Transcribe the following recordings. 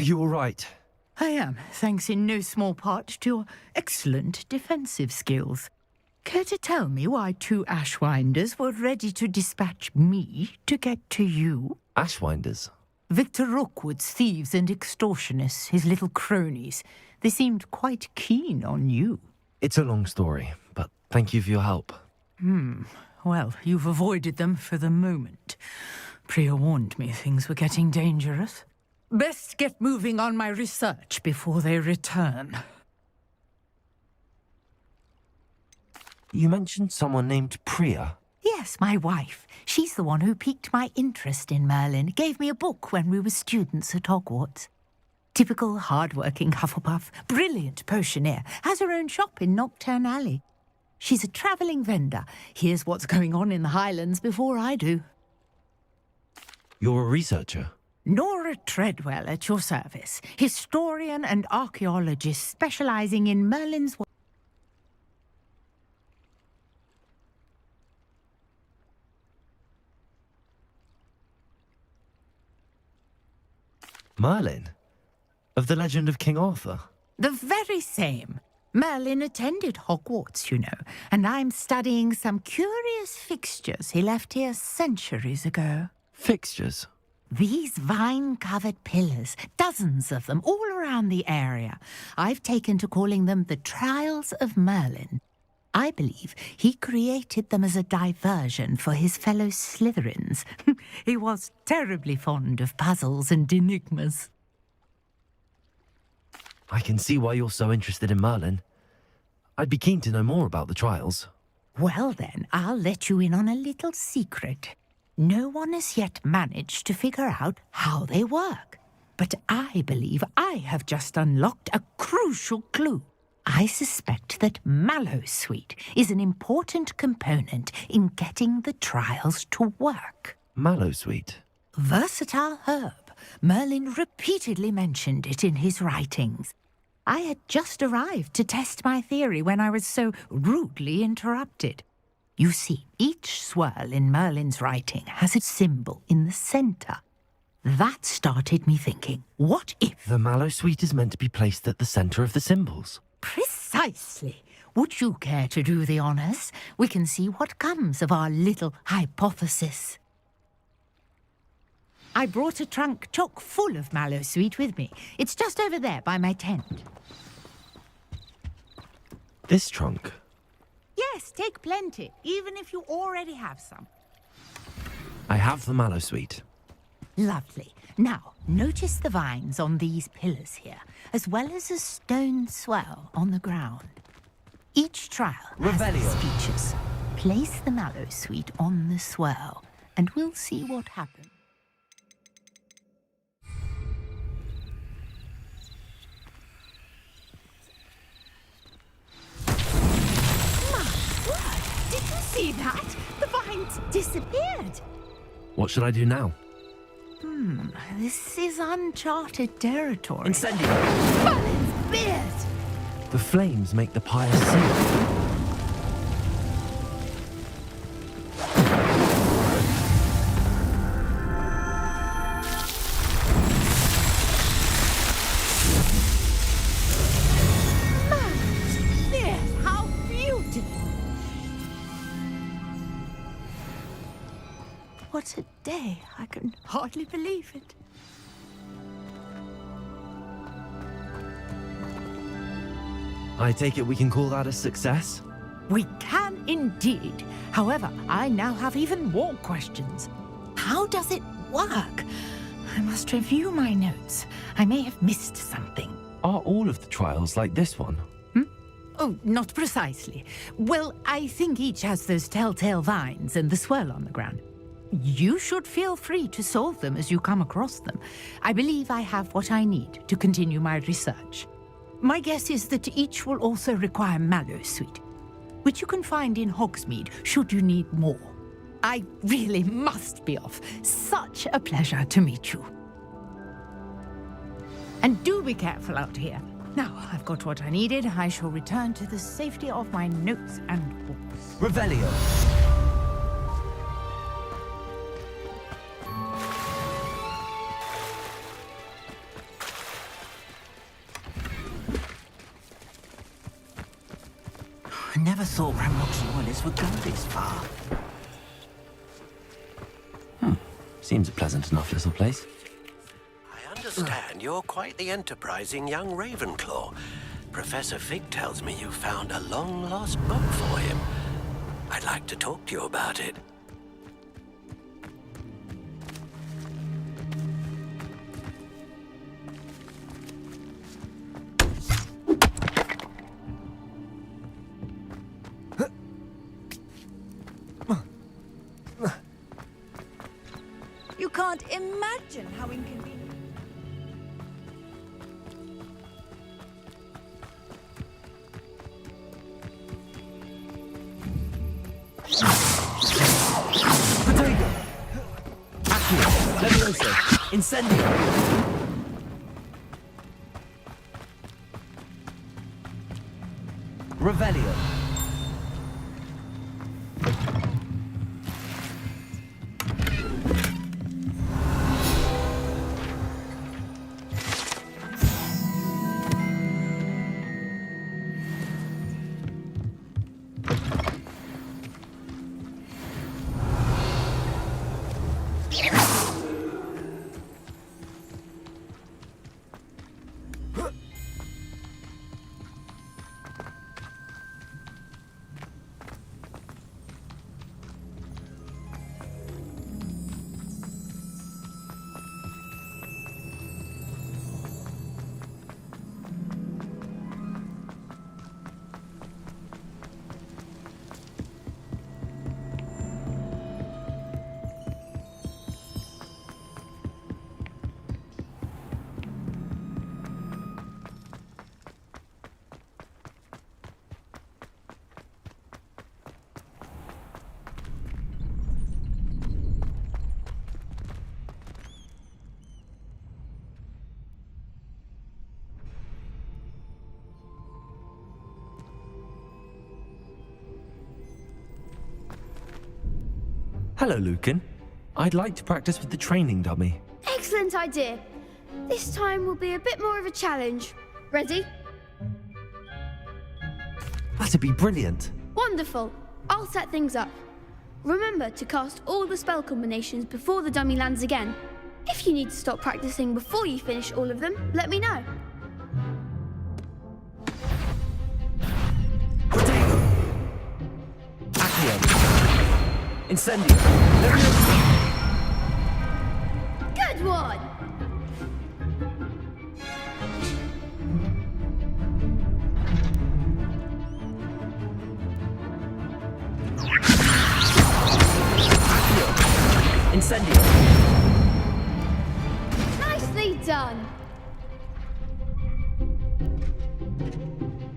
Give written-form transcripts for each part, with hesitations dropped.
Are you all right? I am, thanks in no small part to your excellent defensive skills. Care to tell me why 2 Ashwinders were ready to dispatch me to get to you? Ashwinders? Victor Rookwood's thieves and extortionists, his little cronies. They seemed quite keen on you. It's a long story, but thank you for your help. Well, you've avoided them for the moment. Priya warned me things were getting dangerous. Best get moving on my research before they return. You mentioned someone named Priya. Yes, my wife. She's the one who piqued my interest in Merlin. Gave me a book when we were students at Hogwarts. Typical hard-working Hufflepuff, brilliant potioneer, has her own shop in Nocturne Alley. She's a travelling vendor. Hears what's going on in the Highlands before I do. You're a researcher? Nora Treadwell at your service. Historian and archaeologist specialising in Merlin's... Merlin? Of the legend of King Arthur? The very same. Merlin attended Hogwarts, you know, and I'm studying some curious fixtures he left here centuries ago. Fixtures? These vine-covered pillars, dozens of them, all around the area. I've taken to calling them the Trials of Merlin. I believe he created them as a diversion for his fellow Slytherins. He was terribly fond of puzzles and enigmas. I can see why you're so interested in Merlin. I'd be keen to know more about the trials. Well then, I'll let you in on a little secret. No one has yet managed to figure out how they work. But I believe I have just unlocked a crucial clue. I suspect that Mallowsweet is an important component in getting the trials to work. Mallowsweet? Versatile herb. Merlin repeatedly mentioned it in his writings. I had just arrived to test my theory when I was so rudely interrupted. You see, each swirl in Merlin's writing has a symbol in the centre. That started me thinking, what if... The Mallowsweet is meant to be placed at the centre of the symbols. Precisely. Would you care to do the honours? We can see what comes of our little hypothesis. I brought a trunk chock full of Mallowsweet with me. It's just over there by my tent. This trunk? Yes, take plenty, even if you already have some. I have the Mallowsweet. Lovely. Now, notice the vines on these pillars here, as well as a stone swell on the ground. Each trial has these features. Place the Mallowsweet on the swell, and we'll see what happens. Did you see that? The vines disappeared. What should I do now? This is uncharted territory. Incendio! Merlin's beard! The flames make the pyre sing. Merlin's beard! How beautiful! What a day. I can hardly believe it. I take it we can call that a success? We can indeed. However, I now have even more questions. How does it work? I must review my notes. I may have missed something. Are all of the trials like this one? Oh, not precisely. Well, I think each has those telltale vines and the swirl on the ground. You should feel free to solve them as you come across them. I believe I have what I need to continue my research. My guess is that each will also require Mallowsweet, which you can find in Hogsmeade should you need more. I really must be off. Such a pleasure to meet you. And do be careful out here. Now, I've got what I needed. I shall return to the safety of my notes and books. Revelio! I never thought Ramrock's loyalists would go this far. Seems a pleasant enough little place. I understand you're quite the enterprising young Ravenclaw. Professor Fig tells me you found a long-lost book for him. I'd like to talk to you about it. You can't imagine how inconvenient. Potato! Accio! Levioso! Incendio! Revelio! Hello, Lucan. I'd like to practice with the training dummy. Excellent idea. This time will be a bit more of a challenge. Ready? That'd be brilliant. Wonderful. I'll set things up. Remember to cast all the spell combinations before the dummy lands again. If you need to stop practicing before you finish all of them, let me know. Potato! Accio! Incendio! Levioso! Good one! Incendio! Nicely done!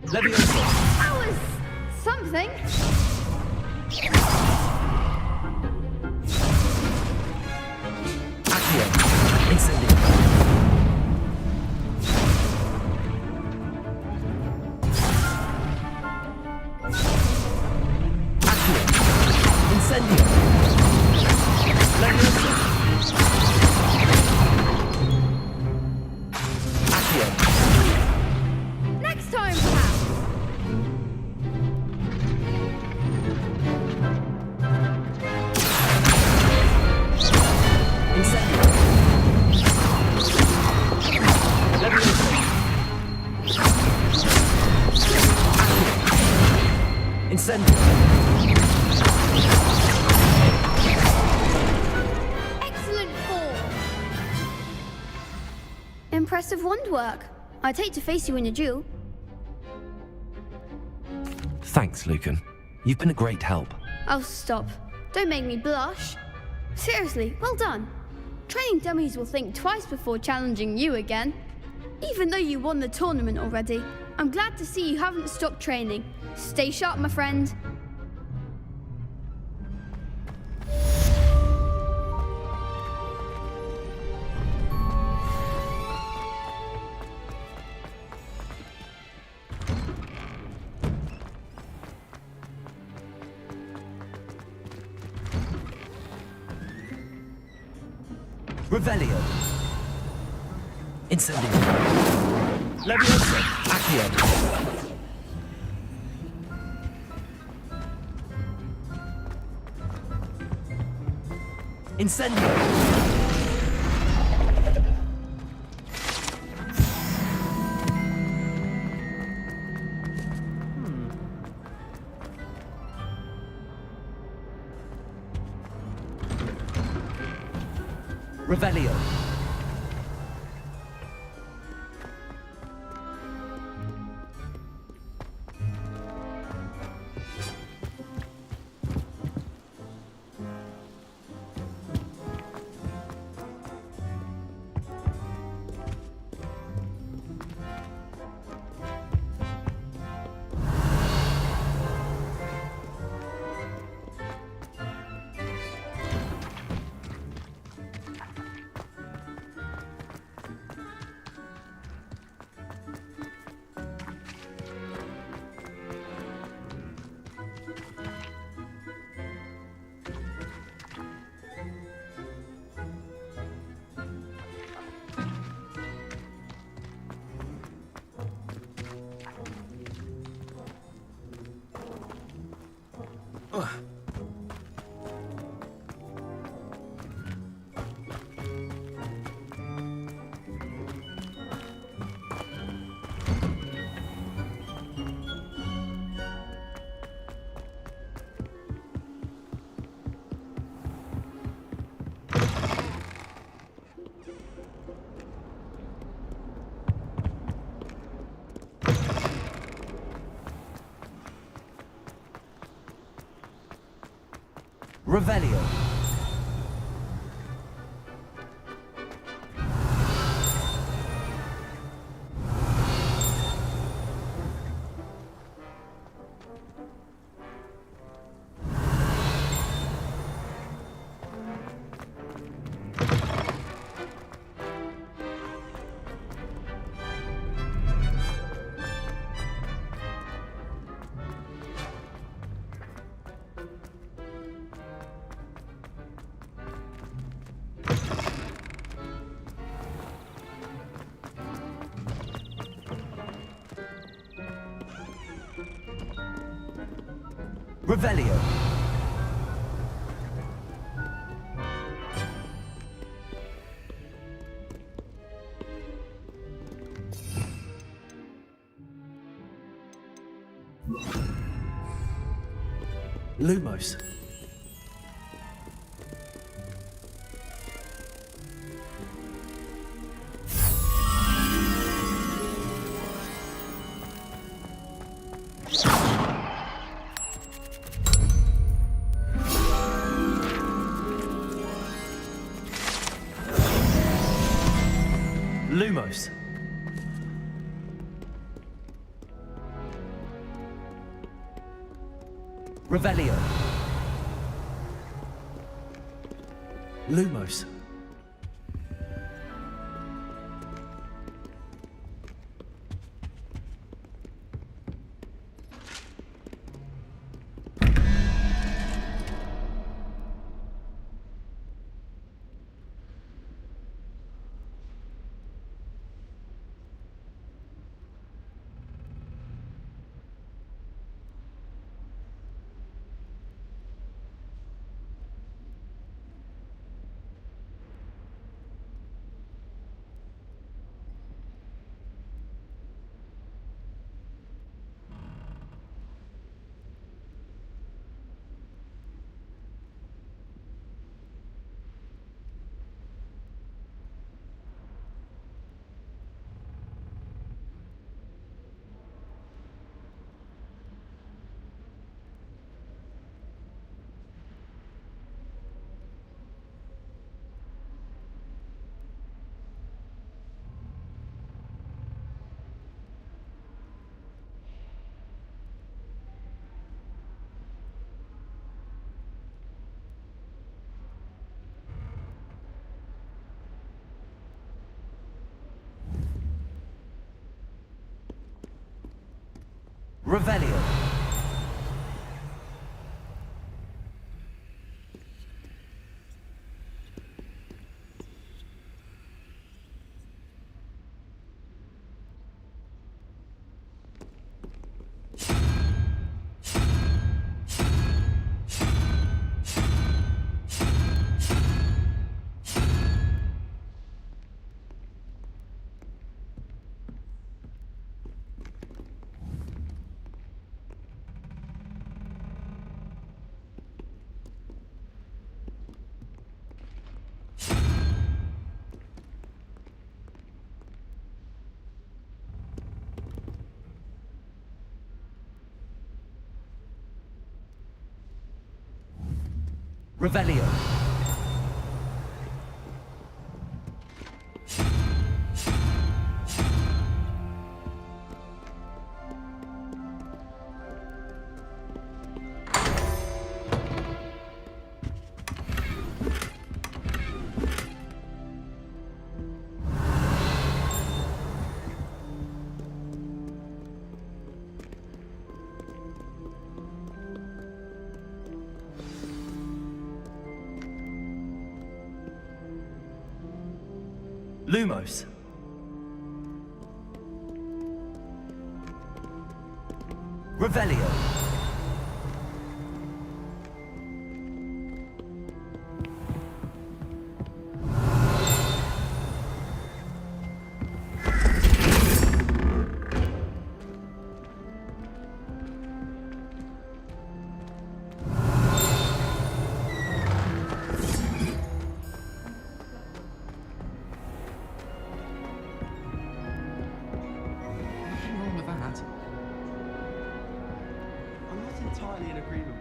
Levioso! That was something. Accio! Incendio! Accio! Incendio! Levioso! Accio! Next time, perhaps. Incendio! Levioso! Accio! Incendio! Excellent form. Impressive wand work. I'd hate to face you in a duel. Thanks, Lucan. You've been a great help. Oh, stop. Don't make me blush. Seriously, well done. Training dummies will think twice before challenging you again. Even though you won the tournament already, I'm glad to see you haven't stopped training. Stay sharp, my friend. Revelio! Incendio! Levioso! Accio! Incendio! Revelio. Revelio. Revelio. Lumos. Lumos. Revelio. Lumos. Revelio. Revelio. Lumos. Revelio.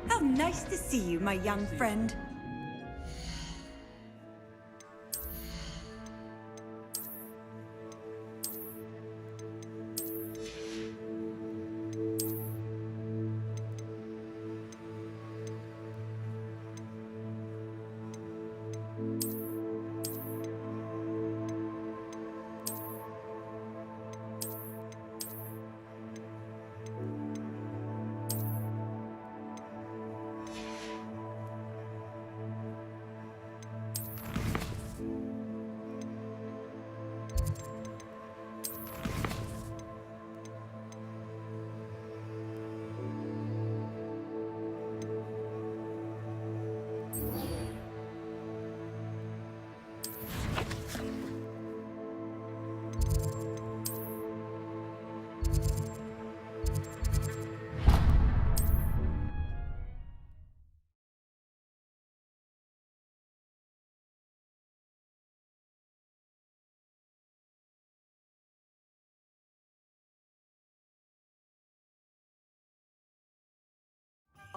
How nice to see you, my young friend.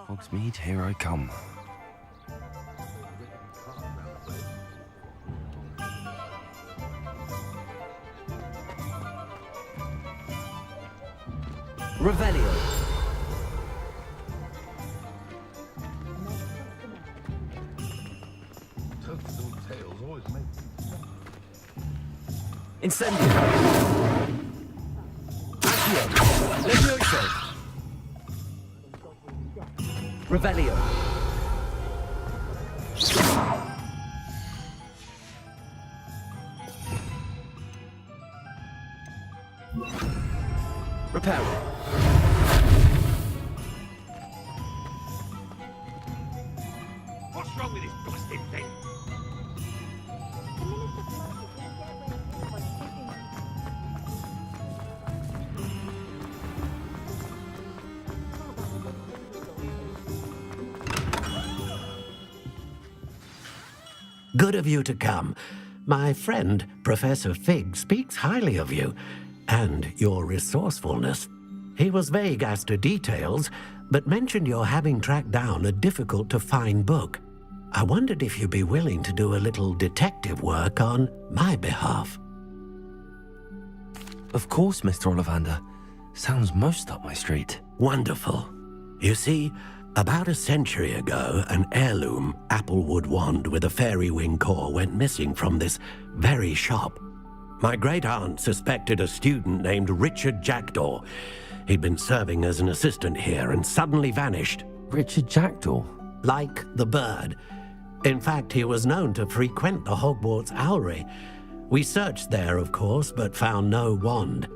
Hogsmeade, here I come. Revelio. Incendio. Accio. Levioso. Revelio. Reparo. What's wrong with this blasted thing? Good of you to come. My friend, Professor Fig, speaks highly of you and your resourcefulness. He was vague as to details, but mentioned your having tracked down a difficult-to-find book. I wondered if you'd be willing to do a little detective work on my behalf. Of course, Mr. Ollivander. Sounds most up my street. Wonderful. You see, about a century ago, an heirloom applewood wand with a fairy wing core went missing from this very shop. My great-aunt suspected a student named Richard Jackdaw. He'd been serving as an assistant here and suddenly vanished. Richard Jackdaw? Like the bird. In fact, he was known to frequent the Hogwarts Owlery. We searched there, of course, but found no wand.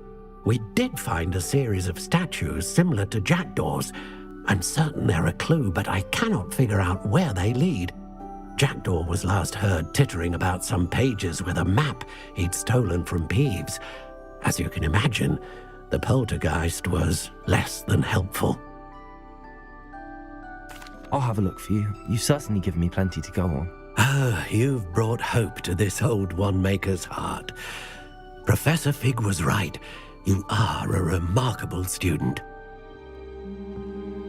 We did find a series of statues similar to Jackdaw's. I'm certain they're a clue, but I cannot figure out where they lead. Jackdaw was last heard tittering about some pages with a map he'd stolen from Peeves. As you can imagine, the poltergeist was less than helpful. I'll have a look for you. You've certainly given me plenty to go on. Oh, you've brought hope to this old one-maker's heart. Professor Fig was right. You are a remarkable student.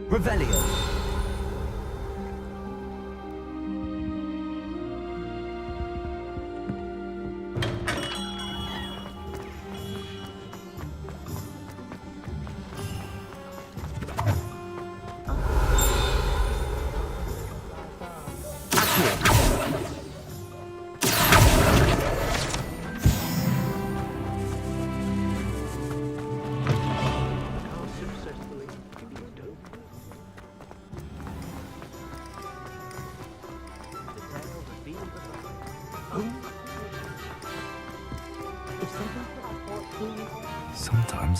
Revelio.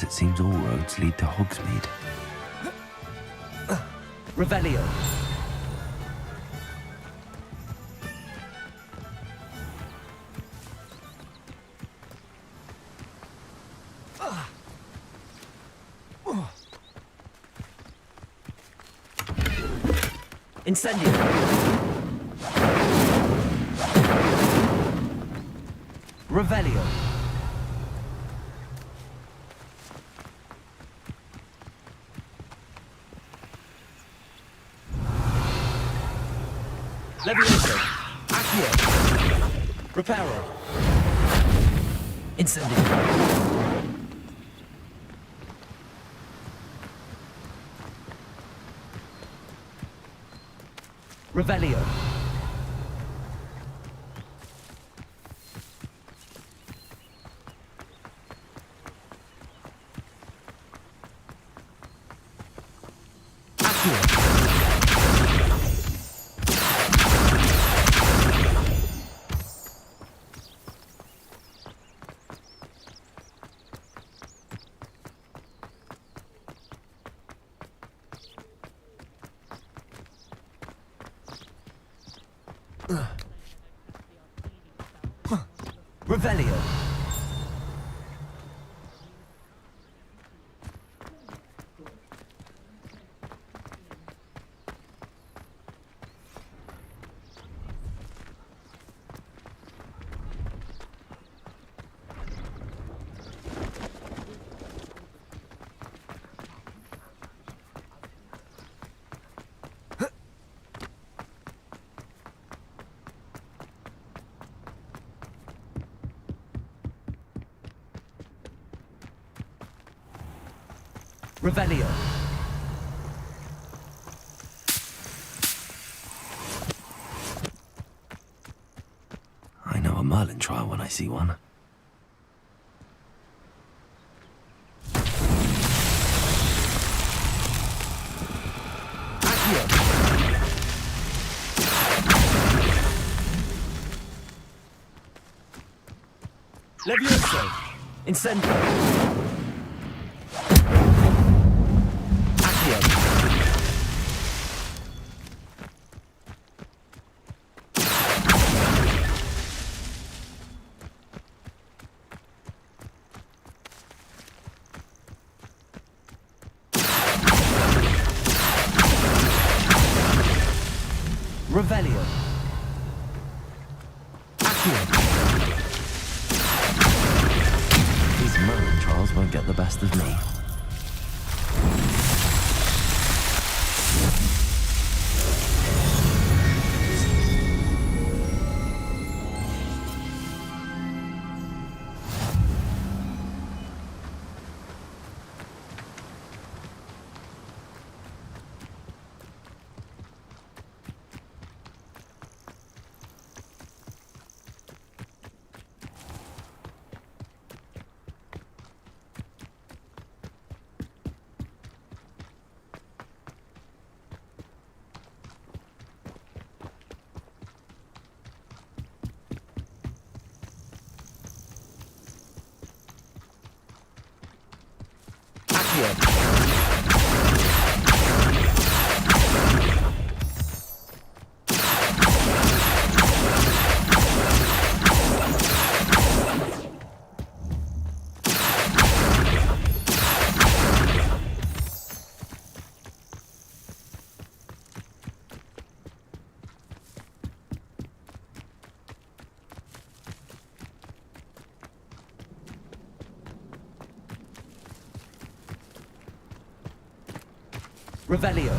as it seems all roads lead to Hogsmeade. Revelio. Incendio. Revelio. Levioso. Accio. Reparo. Incendio. Revelio. Accio. Revelio. Revelio. I know a Merlin trial when I see one. Accio. Levioso. Incendio. Revelio. Accio. These Merlin trials won't get the best of me. Revelio.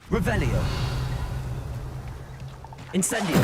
Revelio. Incendio.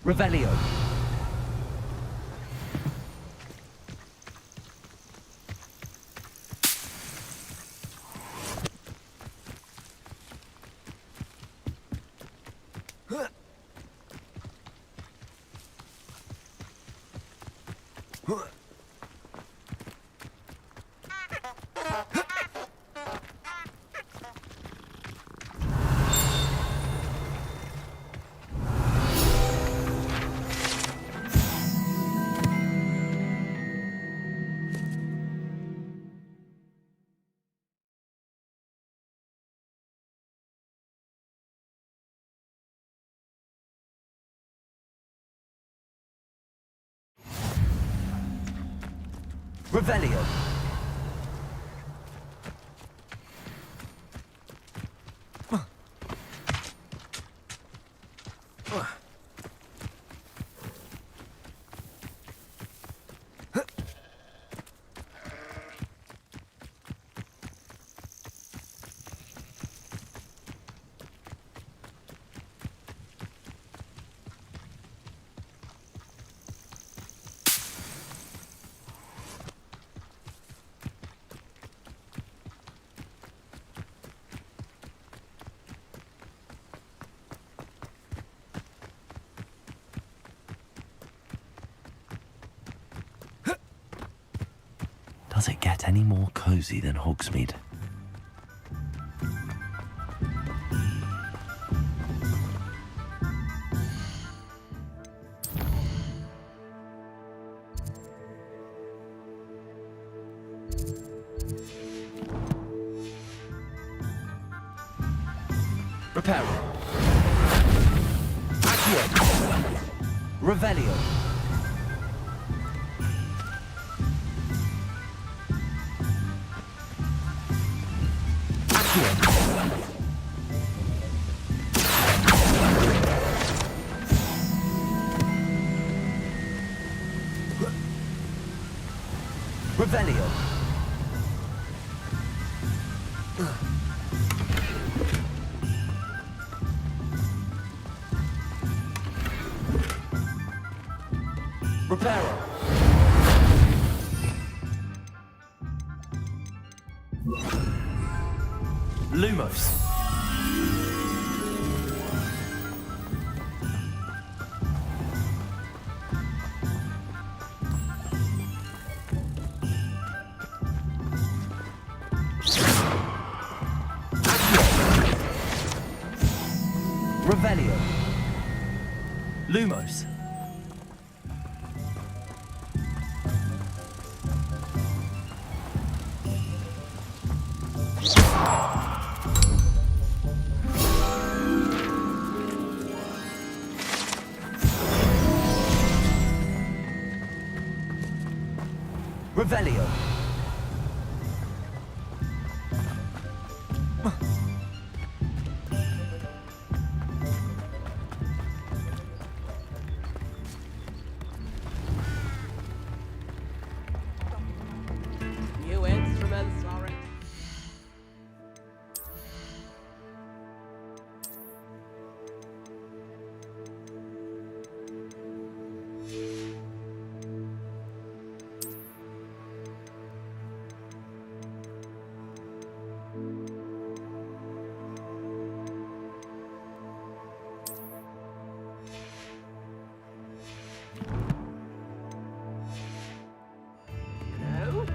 Revelio. Revelio. Does it get any more cozy than Hogsmeade? Reparo. Accio. Revelio. Revelio. Reparo. Lumos. Revelio. Lumos. Revelio. New instruments are... No?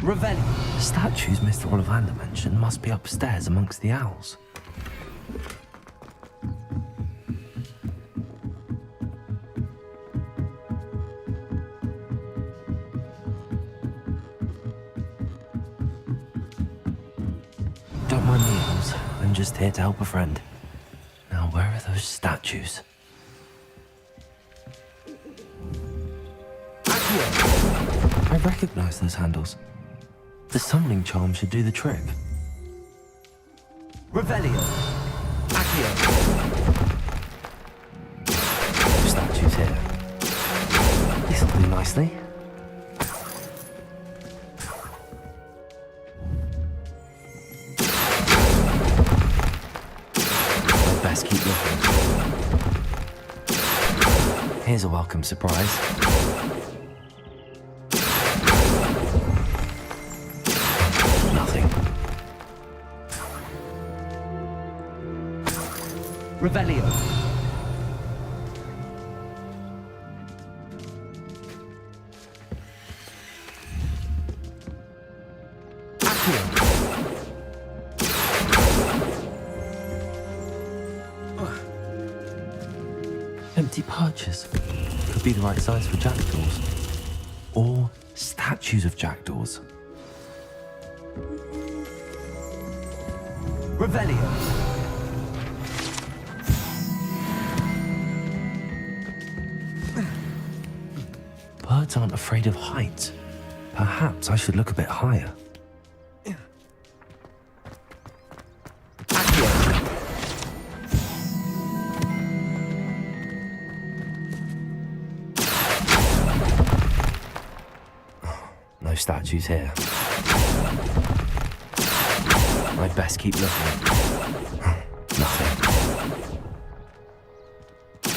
Revelio. The statues Mr. Ollivander mentioned must be upstairs amongst the owls. Don't mind the owls. I'm just here to help a friend. Now, where are those statues? I recognize those handles. The summoning charm should do the trick. Revelio. Accio. Statues here. This'll do nicely. I'd best keep looking. Here's a welcome surprise. Nothing. Revelio. Accio. Empty perches. Could be the right size for jackdaws. Or statues of jackdaws. Revelio. Birds aren't afraid of heights. Perhaps I should look a bit higher. No statues here. I'd best keep looking. Nothing.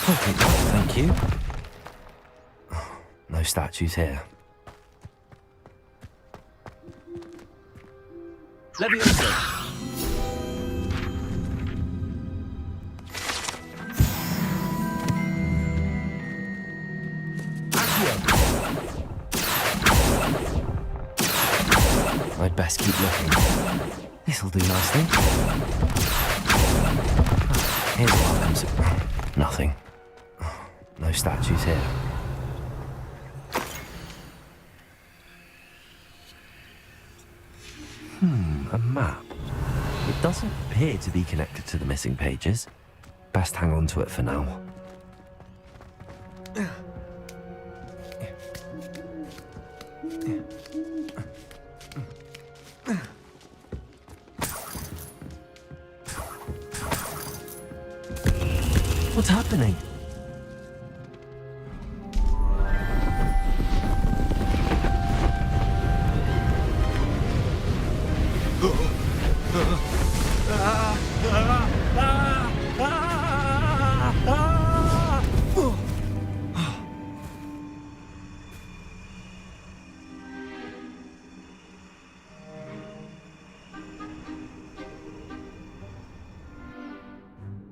I'll take that, thank you. No statues here. Levioso. Accio. best keep looking. This'll do nicely. Here's a welcome to... Nothing. No statues here. A map. It doesn't appear to be connected to the missing pages. Best hang on to it for now. What's happening?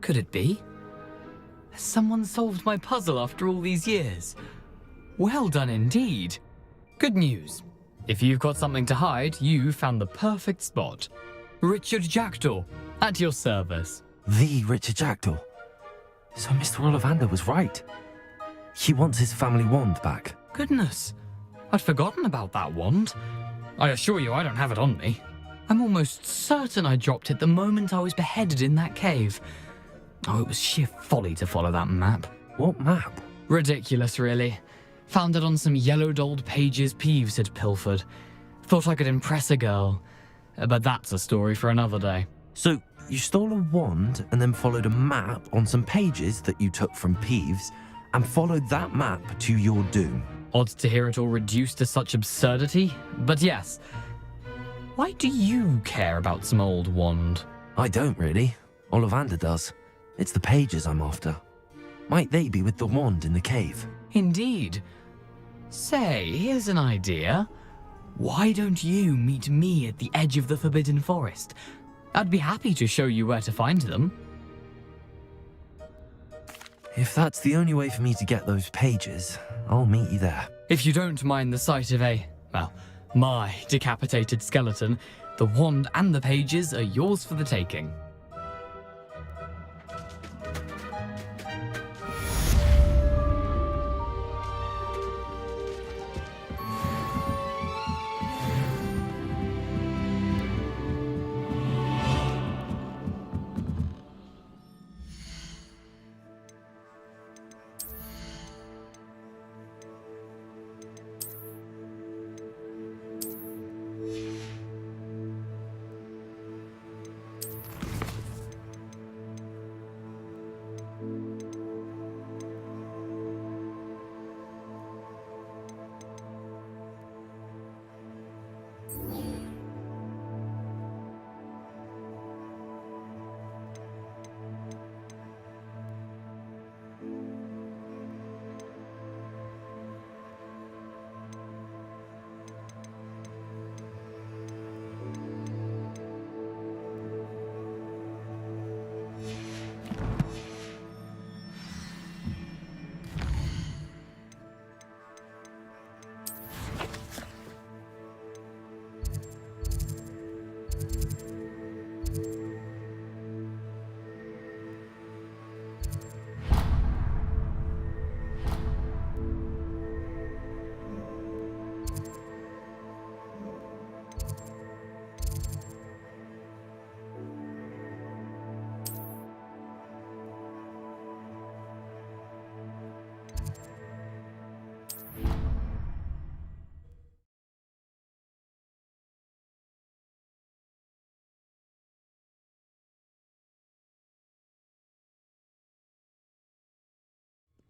Could it be? Has someone solved my puzzle after all these years? Well done indeed. Good news. If you've got something to hide, you found the perfect spot. Richard Jackdaw, at your service. The Richard Jackdaw. So Mr. Ollivander was right. He wants his family wand back. Goodness, I'd forgotten about that wand. I assure you I don't have it on me. I'm almost certain I dropped it the moment I was beheaded in that cave. Oh, it was sheer folly to follow that map. What map? Ridiculous, really. Found it on some yellowed old pages Peeves had pilfered. Thought I could impress a girl. But that's a story for another day. So you stole a wand and then followed a map on some pages that you took from Peeves and followed that map to your doom. Odd to hear it all reduced to such absurdity, but yes. Why do you care about some old wand? I don't really. Ollivander does. It's the pages I'm after. Might they be with the wand in the cave? Indeed. Say, here's an idea. Why don't you meet me at the edge of the Forbidden Forest? I'd be happy to show you where to find them. If that's the only way for me to get those pages, I'll meet you there. If you don't mind the sight of my decapitated skeleton, the wand and the pages are yours for the taking.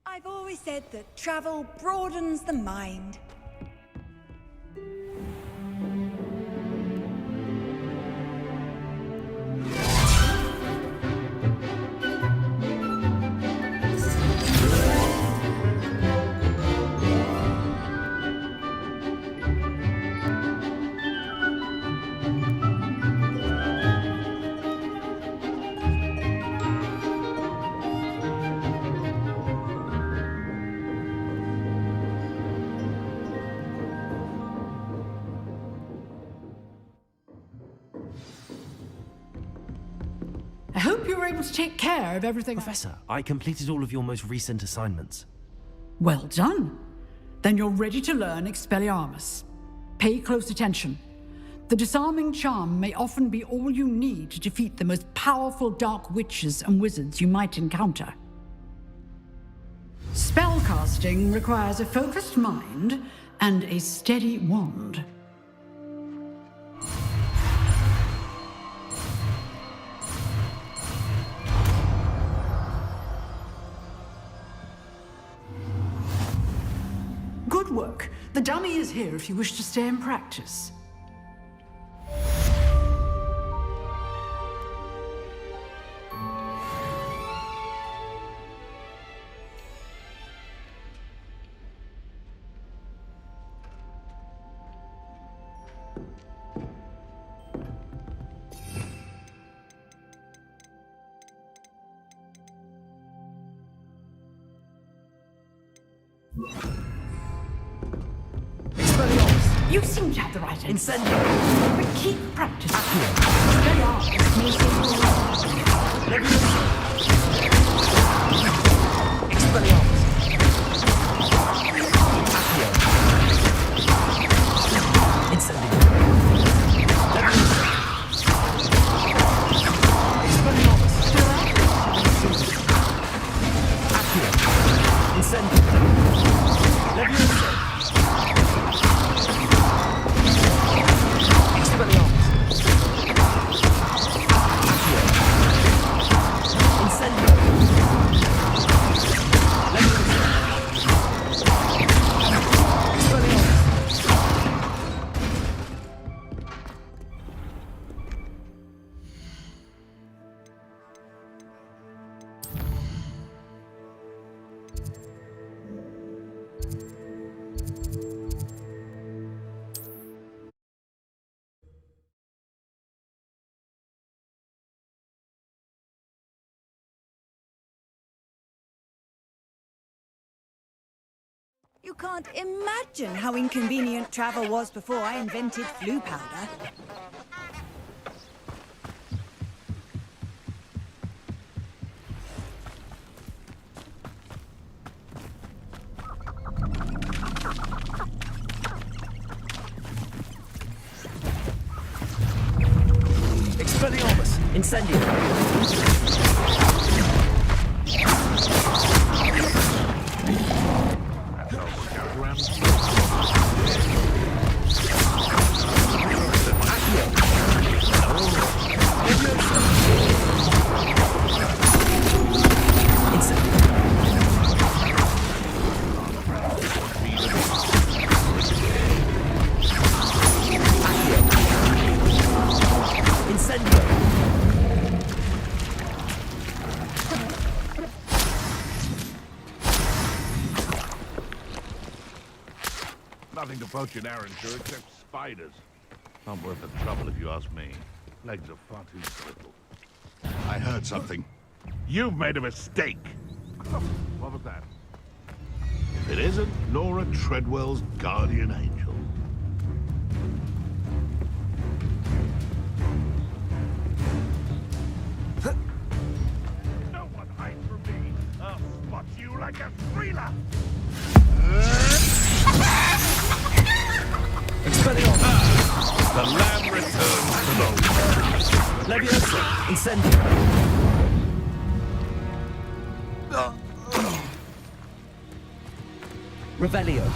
I've always said that travel broadens the mind. hope you were able to take care of everything. Professor, I completed all of your most recent assignments. Well done. Then you're ready to learn Expelliarmus. Pay close attention. The disarming charm may often be all you need to defeat the most powerful dark witches and wizards you might encounter. Spellcasting requires a focused mind and a steady wand. Good work. The dummy is here if you wish to stay and practice. You seem to have the right answer. Incendio! But keep practicing. Expelliarmus may save your life. Expelliarmus! Incendio! Expelliarmus! Accio! Incendio! Leviosa! You can't imagine how inconvenient travel was before I invented flu powder. Expelliarmus! Incendio! Nothing to poach an Arranger except spiders. Not worth the trouble if you ask me. Legs are far too brittle. I heard something. You've made a mistake. What was that? If it isn't Laura Treadwell's guardian angel. No one hides from me. I'll spot you like a thriller. The lamb returns to the Leviosa! Incendio! Revelio!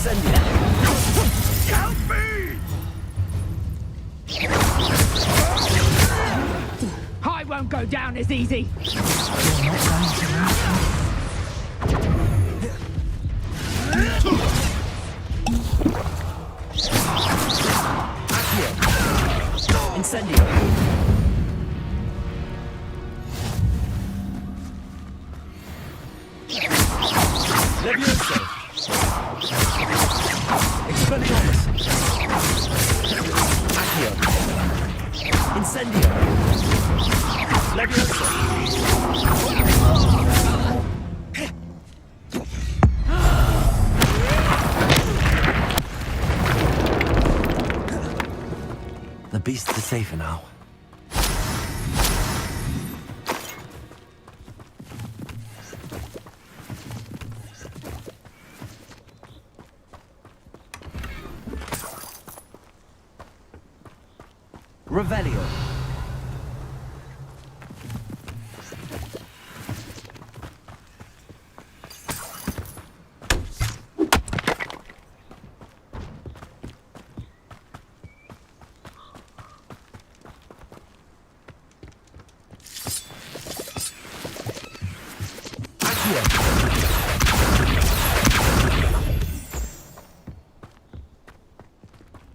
Incendio! Help me! I won't go down as easy. Accio! Incendio! Levioso! Expelliarmus! Accio! Incendio! Levioso! The beasts are safer now. Revelio!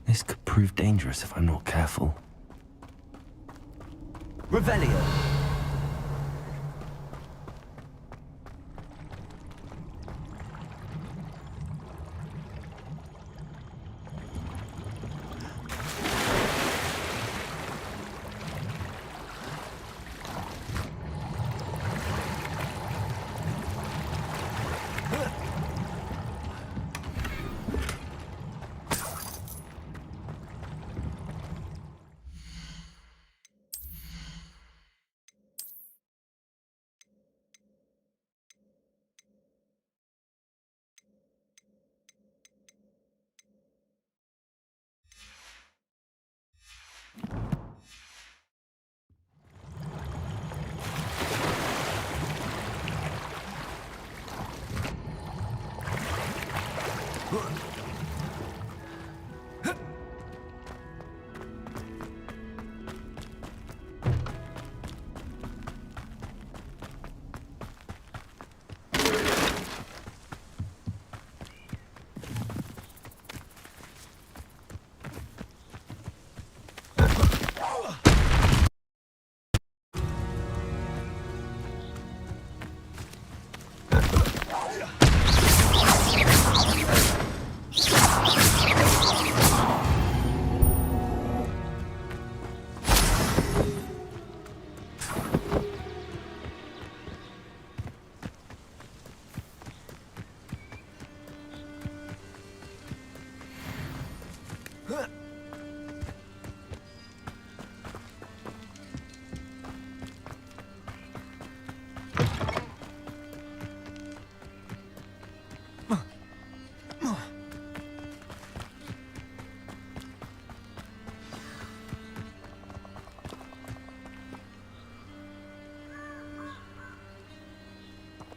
This could prove dangerous if I'm not careful. Revelio!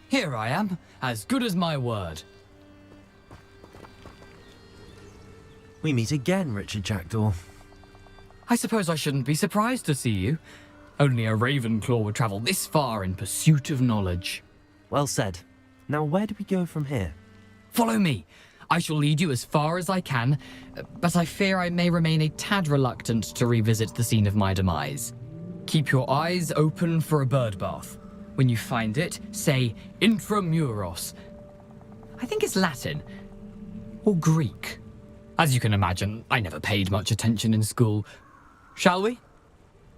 Here I am, as good as my word. We meet again, Richard Jackdaw. I suppose I shouldn't be surprised to see you. Only a Ravenclaw would travel this far in pursuit of knowledge. Well said. Now where do we go from here? Follow me. I shall lead you as far as I can, but I fear I may remain a tad reluctant to revisit the scene of my demise. Keep your eyes open for a bird bath. When you find it, say intramuros. I think it's Latin. Or Greek. As you can imagine, I never paid much attention in school. Shall we?